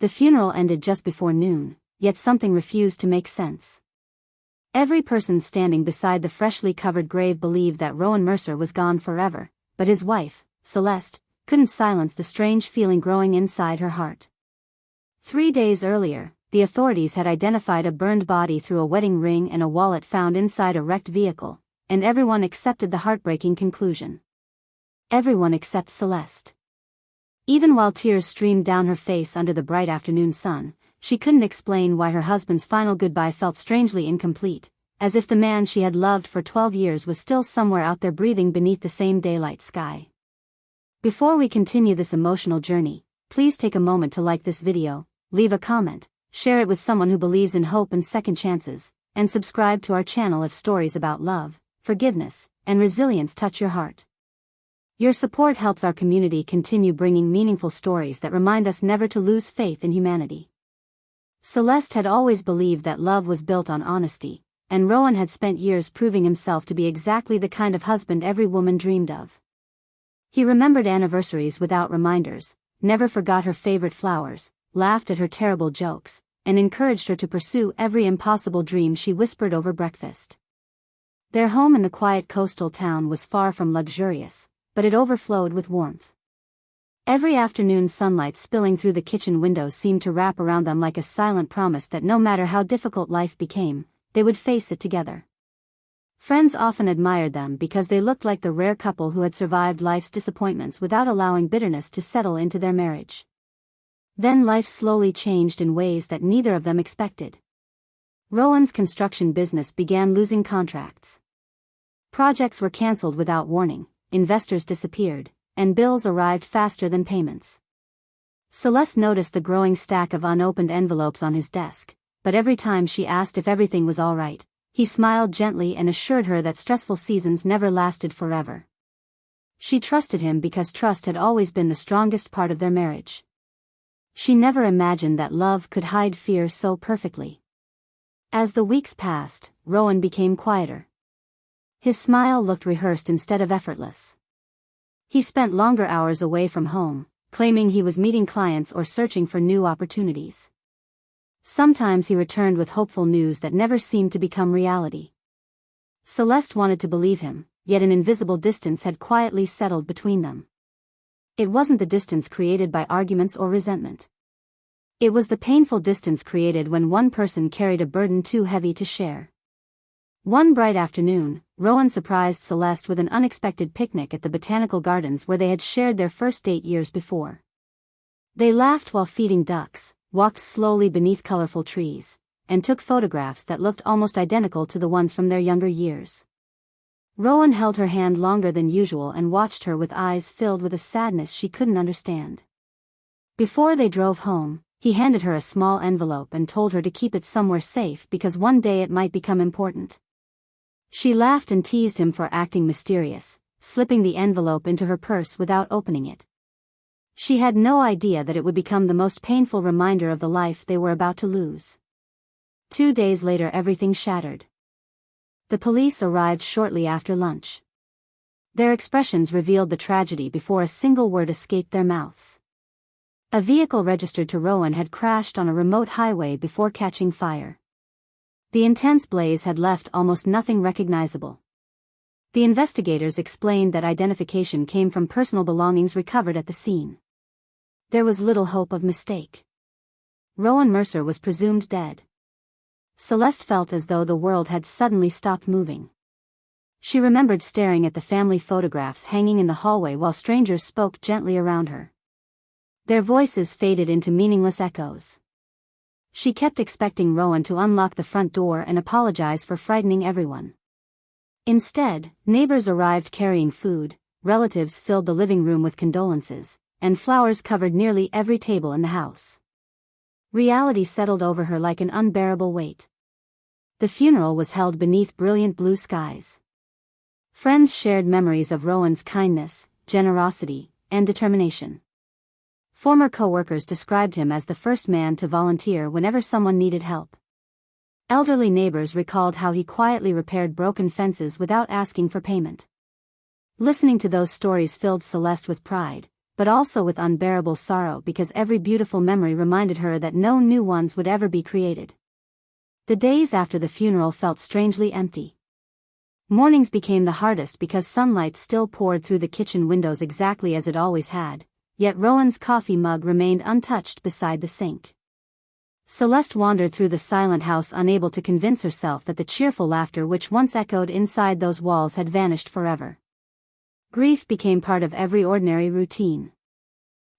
The funeral ended just before noon, yet something refused to make sense. Every person standing beside the freshly covered grave believed that Rowan Mercer was gone forever, but his wife, Celeste, couldn't silence the strange feeling growing inside her heart. 3 days earlier, the authorities had identified a burned body through a wedding ring and a wallet found inside a wrecked vehicle, and everyone accepted the heartbreaking conclusion. Everyone except Celeste. Even while tears streamed down her face under the bright afternoon sun, she couldn't explain why her husband's final goodbye felt strangely incomplete, as if the man she had loved for 12 years was still somewhere out there breathing beneath the same daylight sky. Before we continue this emotional journey, please take a moment to like this video, leave a comment, share it with someone who believes in hope and second chances, and subscribe to our channel if stories about love, forgiveness, and resilience touch your heart. Your support helps our community continue bringing meaningful stories that remind us never to lose faith in humanity. Celeste had always believed that love was built on honesty, and Rowan had spent years proving himself to be exactly the kind of husband every woman dreamed of. He remembered anniversaries without reminders, never forgot her favorite flowers, laughed at her terrible jokes, and encouraged her to pursue every impossible dream she whispered over breakfast. Their home in the quiet coastal town was far from luxurious, but it overflowed with warmth. Every afternoon sunlight spilling through the kitchen windows seemed to wrap around them like a silent promise that no matter how difficult life became, they would face it together. Friends often admired them because they looked like the rare couple who had survived life's disappointments without allowing bitterness to settle into their marriage. Then life slowly changed in ways that neither of them expected. Rowan's construction business began losing contracts. Projects were cancelled without warning, investors disappeared, and bills arrived faster than payments. Celeste noticed the growing stack of unopened envelopes on his desk, but every time she asked if everything was all right, he smiled gently and assured her that stressful seasons never lasted forever. She trusted him because trust had always been the strongest part of their marriage. She never imagined that love could hide fear so perfectly. As the weeks passed, Rowan became quieter. His smile looked rehearsed instead of effortless. He spent longer hours away from home, claiming he was meeting clients or searching for new opportunities. Sometimes he returned with hopeful news that never seemed to become reality. Celeste wanted to believe him, yet an invisible distance had quietly settled between them. It wasn't the distance created by arguments or resentment. It was the painful distance created when one person carried a burden too heavy to share. One bright afternoon, Rowan surprised Celeste with an unexpected picnic at the botanical gardens where they had shared their first date years before. They laughed while feeding ducks, walked slowly beneath colorful trees, and took photographs that looked almost identical to the ones from their younger years. Rowan held her hand longer than usual and watched her with eyes filled with a sadness she couldn't understand. Before they drove home, he handed her a small envelope and told her to keep it somewhere safe because one day it might become important. She laughed and teased him for acting mysterious, slipping the envelope into her purse without opening it. She had no idea that it would become the most painful reminder of the life they were about to lose. 2 days later everything shattered. The police arrived shortly after lunch. Their expressions revealed the tragedy before a single word escaped their mouths. A vehicle registered to Rowan had crashed on a remote highway before catching fire. The intense blaze had left almost nothing recognizable. The investigators explained that identification came from personal belongings recovered at the scene. There was little hope of mistake. Rowan Mercer was presumed dead. Celeste felt as though the world had suddenly stopped moving. She remembered staring at the family photographs hanging in the hallway while strangers spoke gently around her. Their voices faded into meaningless echoes. She kept expecting Rowan to unlock the front door and apologize for frightening everyone. Instead, neighbors arrived carrying food, relatives filled the living room with condolences, and flowers covered nearly every table in the house. Reality settled over her like an unbearable weight. The funeral was held beneath brilliant blue skies. Friends shared memories of Rowan's kindness, generosity, and determination. Former co-workers described him as the first man to volunteer whenever someone needed help. Elderly neighbors recalled how he quietly repaired broken fences without asking for payment. Listening to those stories filled Celeste with pride, but also with unbearable sorrow because every beautiful memory reminded her that no new ones would ever be created. The days after the funeral felt strangely empty. Mornings became the hardest because sunlight still poured through the kitchen windows exactly as it always had, yet Rowan's coffee mug remained untouched beside the sink. Celeste wandered through the silent house, unable to convince herself that the cheerful laughter which once echoed inside those walls had vanished forever. Grief became part of every ordinary routine.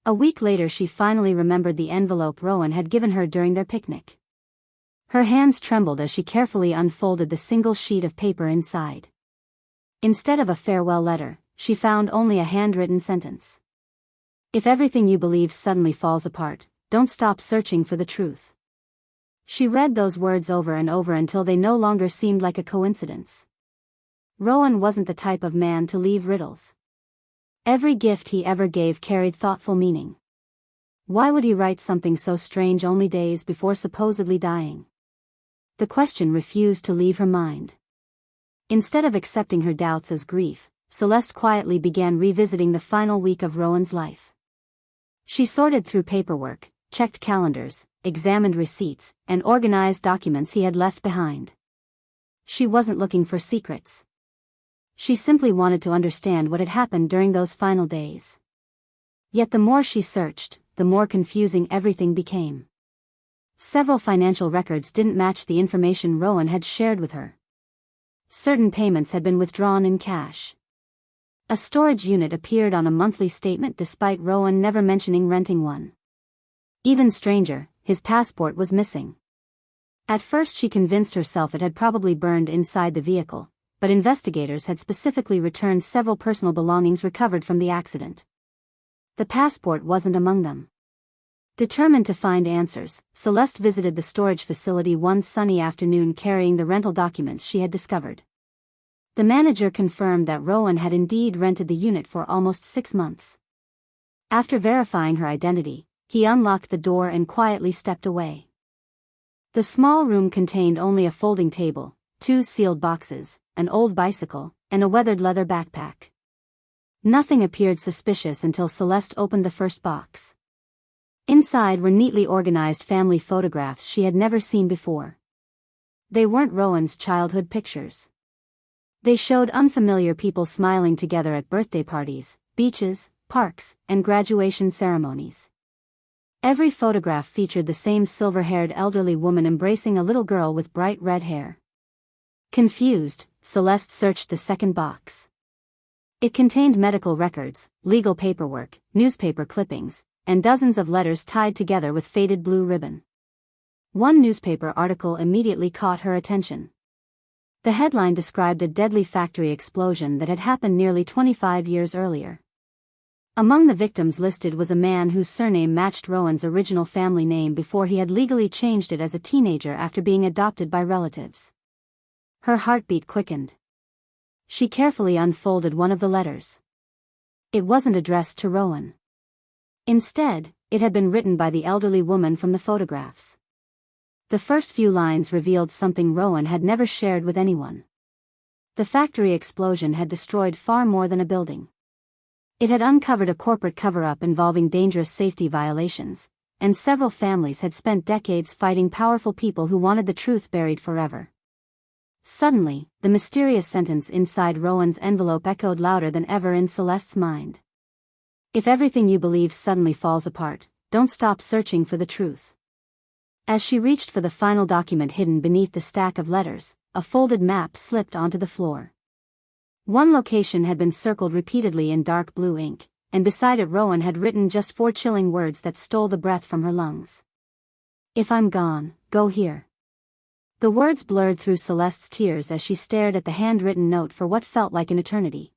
A week later she finally remembered the envelope Rowan had given her during their picnic. Her hands trembled as she carefully unfolded the single sheet of paper inside. Instead of a farewell letter, she found only a handwritten sentence. If everything you believe suddenly falls apart, don't stop searching for the truth. She read those words over and over until they no longer seemed like a coincidence. Rowan wasn't the type of man to leave riddles. Every gift he ever gave carried thoughtful meaning. Why would he write something so strange only days before supposedly dying? The question refused to leave her mind. Instead of accepting her doubts as grief, Celeste quietly began revisiting the final week of Rowan's life. She sorted through paperwork, checked calendars, examined receipts, and organized documents he had left behind. She wasn't looking for secrets. She simply wanted to understand what had happened during those final days. Yet the more she searched, the more confusing everything became. Several financial records didn't match the information Rowan had shared with her. Certain payments had been withdrawn in cash. A storage unit appeared on a monthly statement despite Rowan never mentioning renting one. Even stranger, his passport was missing. At first she convinced herself it had probably burned inside the vehicle, but investigators had specifically returned several personal belongings recovered from the accident. The passport wasn't among them. Determined to find answers, Celeste visited the storage facility one sunny afternoon carrying the rental documents she had discovered. The manager confirmed that Rowan had indeed rented the unit for almost 6 months. After verifying her identity, he unlocked the door and quietly stepped away. The small room contained only a folding table, 2 sealed boxes, an old bicycle, and a weathered leather backpack. Nothing appeared suspicious until Celeste opened the first box. Inside were neatly organized family photographs she had never seen before. They weren't Rowan's childhood pictures. They showed unfamiliar people smiling together at birthday parties, beaches, parks, and graduation ceremonies. Every photograph featured the same silver-haired elderly woman embracing a little girl with bright red hair. Confused, Celeste searched the second box. It contained medical records, legal paperwork, newspaper clippings, and dozens of letters tied together with faded blue ribbon. One newspaper article immediately caught her attention. The headline described a deadly factory explosion that had happened nearly 25 years earlier. Among the victims listed was a man whose surname matched Rowan's original family name before he had legally changed it as a teenager after being adopted by relatives. Her heartbeat quickened. She carefully unfolded one of the letters. It wasn't addressed to Rowan. Instead, it had been written by the elderly woman from the photographs. The first few lines revealed something Rowan had never shared with anyone. The factory explosion had destroyed far more than a building. It had uncovered a corporate cover-up involving dangerous safety violations, and several families had spent decades fighting powerful people who wanted the truth buried forever. Suddenly, the mysterious sentence inside Rowan's envelope echoed louder than ever in Celeste's mind. If everything you believe suddenly falls apart, don't stop searching for the truth. As she reached for the final document hidden beneath the stack of letters, a folded map slipped onto the floor. One location had been circled repeatedly in dark blue ink, and beside it Rowan had written just 4 chilling words that stole the breath from her lungs. If I'm gone, go here. The words blurred through Celeste's tears as she stared at the handwritten note for what felt like an eternity.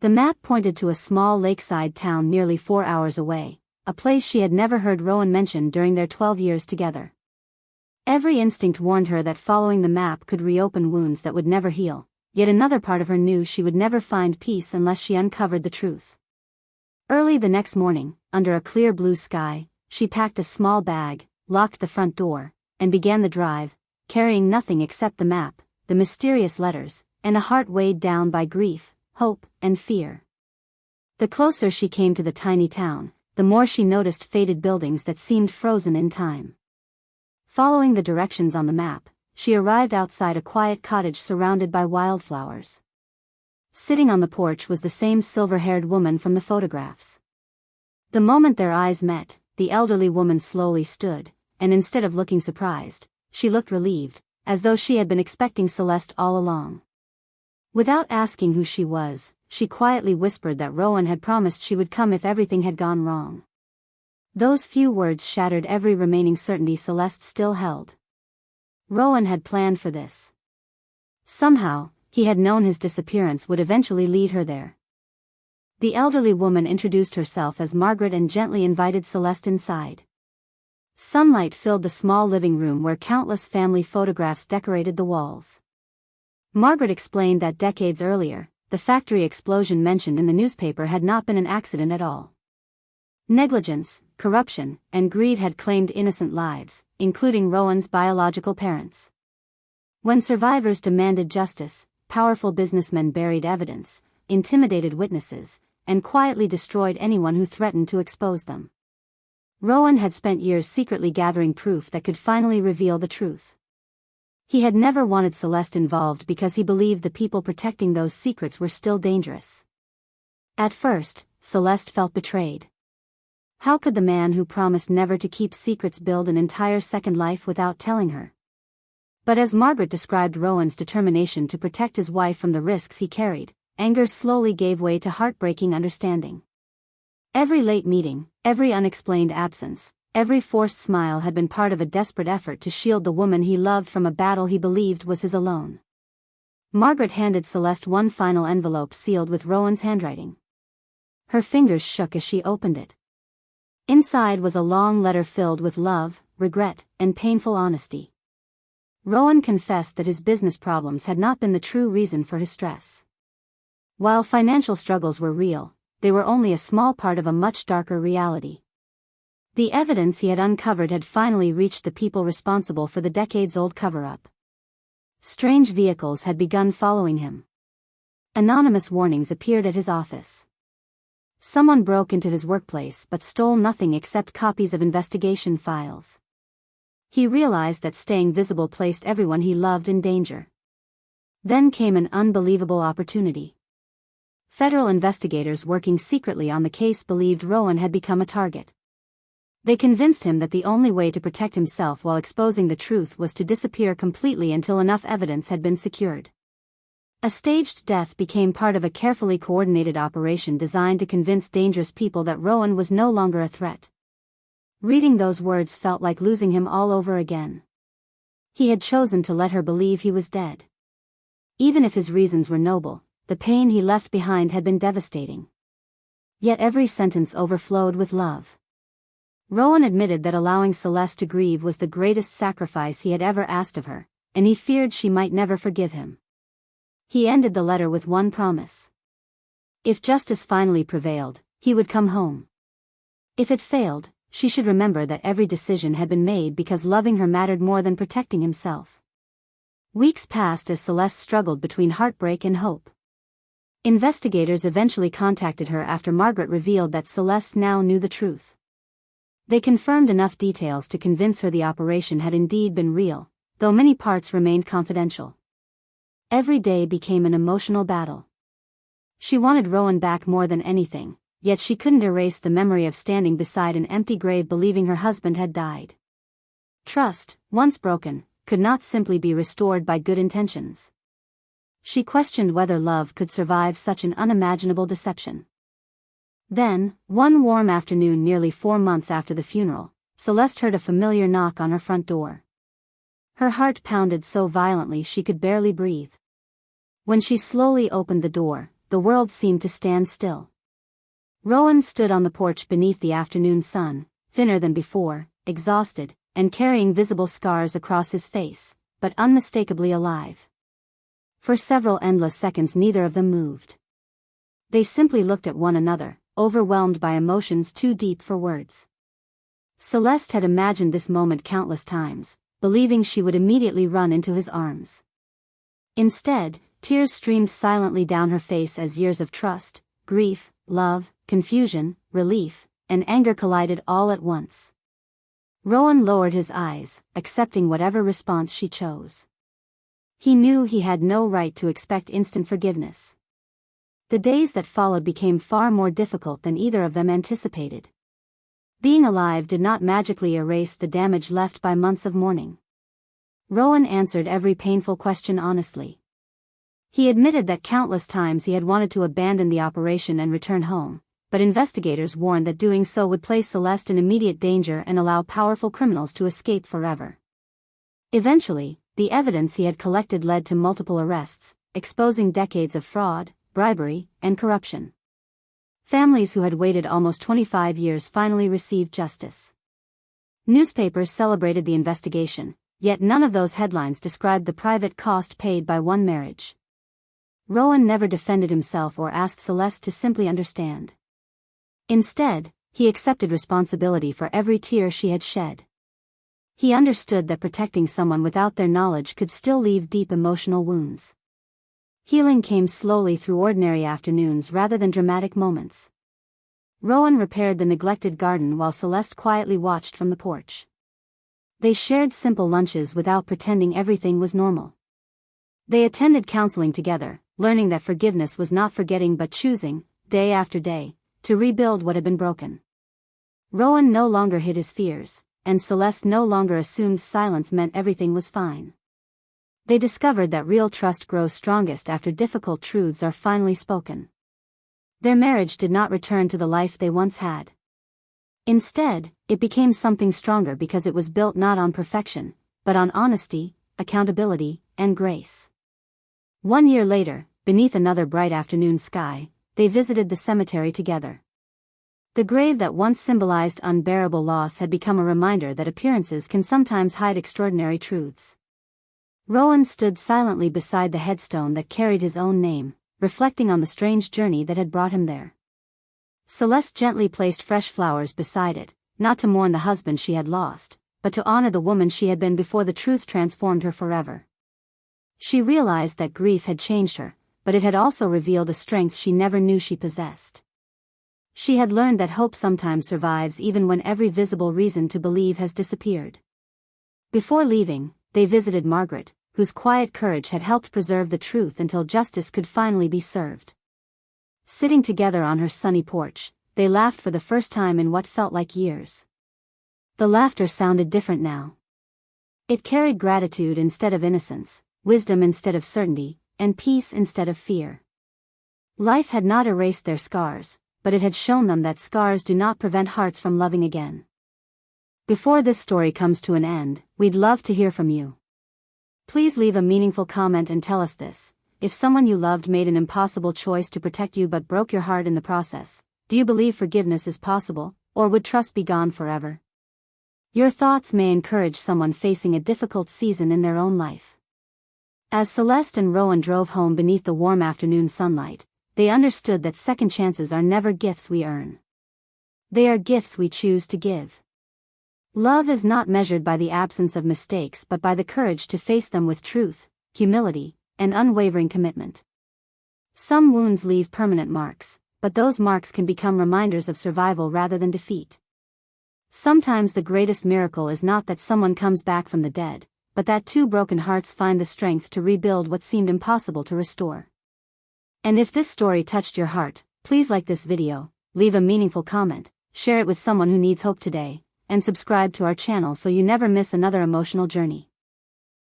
The map pointed to a small lakeside town nearly 4 hours away, a place she had never heard Rowan mention during their 12 years together. Every instinct warned her that following the map could reopen wounds that would never heal, yet another part of her knew she would never find peace unless she uncovered the truth. Early the next morning, under a clear blue sky, she packed a small bag, locked the front door, and began the drive, carrying nothing except the map, the mysterious letters, and a heart weighed down by grief, hope, and fear. The closer she came to the tiny town, the more she noticed faded buildings that seemed frozen in time. Following the directions on the map, she arrived outside a quiet cottage surrounded by wildflowers. Sitting on the porch was the same silver-haired woman from the photographs. The moment their eyes met, the elderly woman slowly stood, and instead of looking surprised, she looked relieved, as though she had been expecting Celeste all along. Without asking who she was, she quietly whispered that Rowan had promised she would come if everything had gone wrong. Those few words shattered every remaining certainty Celeste still held. Rowan had planned for this. Somehow, he had known his disappearance would eventually lead her there. The elderly woman introduced herself as Margaret and gently invited Celeste inside. Sunlight filled the small living room where countless family photographs decorated the walls. Margaret explained that decades earlier, the factory explosion mentioned in the newspaper had not been an accident at all. Negligence, corruption, and greed had claimed innocent lives, including Rowan's biological parents. When survivors demanded justice, powerful businessmen buried evidence, intimidated witnesses, and quietly destroyed anyone who threatened to expose them. Rowan had spent years secretly gathering proof that could finally reveal the truth. He had never wanted Celeste involved because he believed the people protecting those secrets were still dangerous. At first, Celeste felt betrayed. How could the man who promised never to keep secrets build an entire second life without telling her? But as Margaret described Rowan's determination to protect his wife from the risks he carried, anger slowly gave way to heartbreaking understanding. Every late meeting, every unexplained absence, every forced smile had been part of a desperate effort to shield the woman he loved from a battle he believed was his alone. Margaret handed Celeste one final envelope sealed with Rowan's handwriting. Her fingers shook as she opened it. Inside was a long letter filled with love, regret, and painful honesty. Rowan confessed that his business problems had not been the true reason for his stress. While financial struggles were real, they were only a small part of a much darker reality. The evidence he had uncovered had finally reached the people responsible for the decades-old cover-up. Strange vehicles had begun following him. Anonymous warnings appeared at his office. Someone broke into his workplace but stole nothing except copies of investigation files. He realized that staying visible placed everyone he loved in danger. Then came an unbelievable opportunity. Federal investigators working secretly on the case believed Rowan had become a target. They convinced him that the only way to protect himself while exposing the truth was to disappear completely until enough evidence had been secured. A staged death became part of a carefully coordinated operation designed to convince dangerous people that Rowan was no longer a threat. Reading those words felt like losing him all over again. He had chosen to let her believe he was dead. Even if his reasons were noble, the pain he left behind had been devastating. Yet every sentence overflowed with love. Rowan admitted that allowing Celeste to grieve was the greatest sacrifice he had ever asked of her, and he feared she might never forgive him. He ended the letter with one promise. If justice finally prevailed, he would come home. If it failed, she should remember that every decision had been made because loving her mattered more than protecting himself. Weeks passed as Celeste struggled between heartbreak and hope. Investigators eventually contacted her after Margaret revealed that Celeste now knew the truth. They confirmed enough details to convince her the operation had indeed been real, though many parts remained confidential. Every day became an emotional battle. She wanted Rowan back more than anything, yet she couldn't erase the memory of standing beside an empty grave believing her husband had died. Trust, once broken, could not simply be restored by good intentions. She questioned whether love could survive such an unimaginable deception. Then, one warm afternoon nearly 4 months after the funeral, Celeste heard a familiar knock on her front door. Her heart pounded so violently she could barely breathe. When she slowly opened the door, the world seemed to stand still. Rowan stood on the porch beneath the afternoon sun, thinner than before, exhausted, and carrying visible scars across his face, but unmistakably alive. For several endless seconds neither of them moved. They simply looked at one another, overwhelmed by emotions too deep for words. Celeste had imagined this moment countless times, believing she would immediately run into his arms. Instead, tears streamed silently down her face as years of trust, grief, love, confusion, relief, and anger collided all at once. Rowan lowered his eyes, accepting whatever response she chose. He knew he had no right to expect instant forgiveness. The days that followed became far more difficult than either of them anticipated. Being alive did not magically erase the damage left by months of mourning. Rowan answered every painful question honestly. He admitted that countless times he had wanted to abandon the operation and return home, but investigators warned that doing so would place Celeste in immediate danger and allow powerful criminals to escape forever. Eventually, the evidence he had collected led to multiple arrests, exposing decades of fraud, bribery, and corruption. Families who had waited almost 25 years finally received justice. Newspapers celebrated the investigation, yet none of those headlines described the private cost paid by one marriage. Rowan never defended himself or asked Celeste to simply understand. Instead, he accepted responsibility for every tear she had shed. He understood that protecting someone without their knowledge could still leave deep emotional wounds. Healing came slowly through ordinary afternoons rather than dramatic moments. Rowan repaired the neglected garden while Celeste quietly watched from the porch. They shared simple lunches without pretending everything was normal. They attended counseling together, learning that forgiveness was not forgetting but choosing, day after day, to rebuild what had been broken. Rowan no longer hid his fears, and Celeste no longer assumed silence meant everything was fine. They discovered that real trust grows strongest after difficult truths are finally spoken. Their marriage did not return to the life they once had. Instead, it became something stronger because it was built not on perfection, but on honesty, accountability, and grace. 1 year later, beneath another bright afternoon sky, they visited the cemetery together. The grave that once symbolized unbearable loss had become a reminder that appearances can sometimes hide extraordinary truths. Rowan stood silently beside the headstone that carried his own name, reflecting on the strange journey that had brought him there. Celeste gently placed fresh flowers beside it, not to mourn the husband she had lost, but to honor the woman she had been before the truth transformed her forever. She realized that grief had changed her, but it had also revealed a strength she never knew she possessed. She had learned that hope sometimes survives even when every visible reason to believe has disappeared. Before leaving, they visited Margaret, whose quiet courage had helped preserve the truth until justice could finally be served. Sitting together on her sunny porch, they laughed for the first time in what felt like years. The laughter sounded different now. It carried gratitude instead of innocence, wisdom instead of certainty, and peace instead of fear. Life had not erased their scars, but it had shown them that scars do not prevent hearts from loving again. Before this story comes to an end, we'd love to hear from you. Please leave a meaningful comment and tell us this: if someone you loved made an impossible choice to protect you but broke your heart in the process, do you believe forgiveness is possible, or would trust be gone forever? Your thoughts may encourage someone facing a difficult season in their own life. As Celeste and Rowan drove home beneath the warm afternoon sunlight, they understood that second chances are never gifts we earn. They are gifts we choose to give. Love is not measured by the absence of mistakes but by the courage to face them with truth, humility, and unwavering commitment. Some wounds leave permanent marks, but those marks can become reminders of survival rather than defeat. Sometimes the greatest miracle is not that someone comes back from the dead, but that two broken hearts find the strength to rebuild what seemed impossible to restore. And if this story touched your heart, please like this video, leave a meaningful comment, share it with someone who needs hope today, and subscribe to our channel so you never miss another emotional journey.